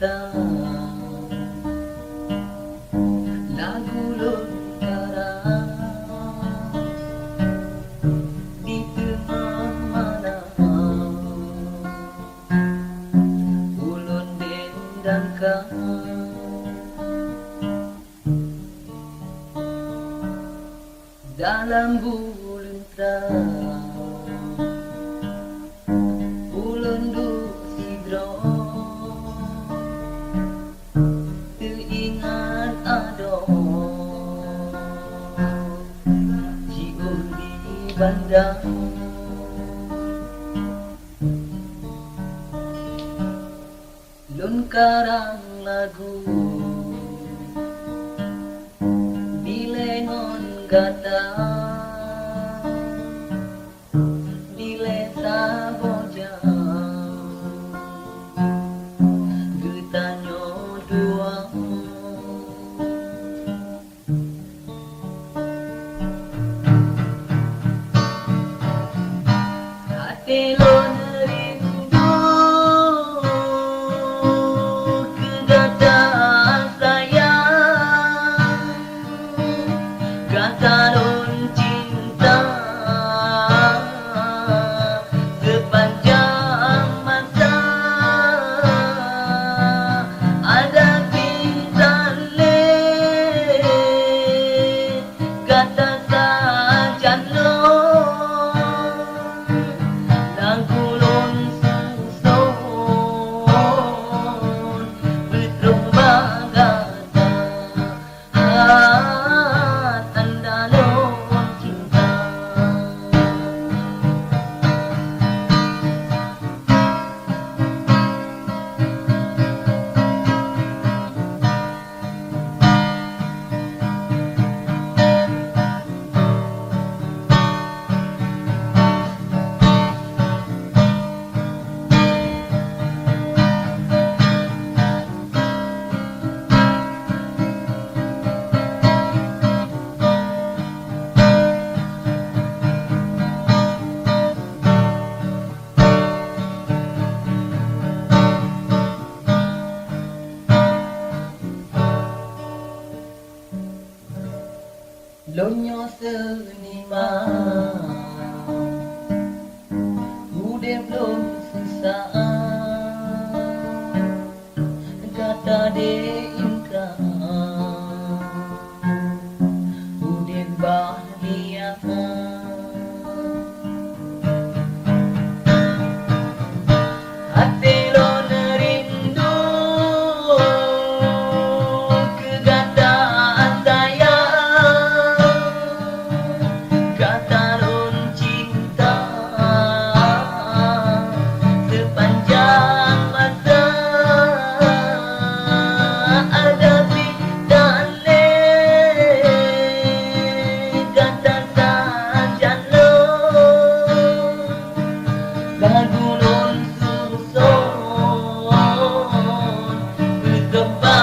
cinta lagu lon karang di tengah mana ulun dendangkan dalam bulan terang ulun du sidro teringat ado jiun di bandang lun karang lagu bilengon gata dileta bojang getanyo dua hati lon rindu kegataan sayang gata lon cinta sepanjang masa ada bintang le gata saja lon lagu lon susun berterumbang gata tanda lon cinta lonyo seniman udep lon susah kata de inka udep bahagia hati lon rindu kegataan sayang gata lon cinta sepanjang masa ada bintang le gata saja lon lagu lon susun berkembang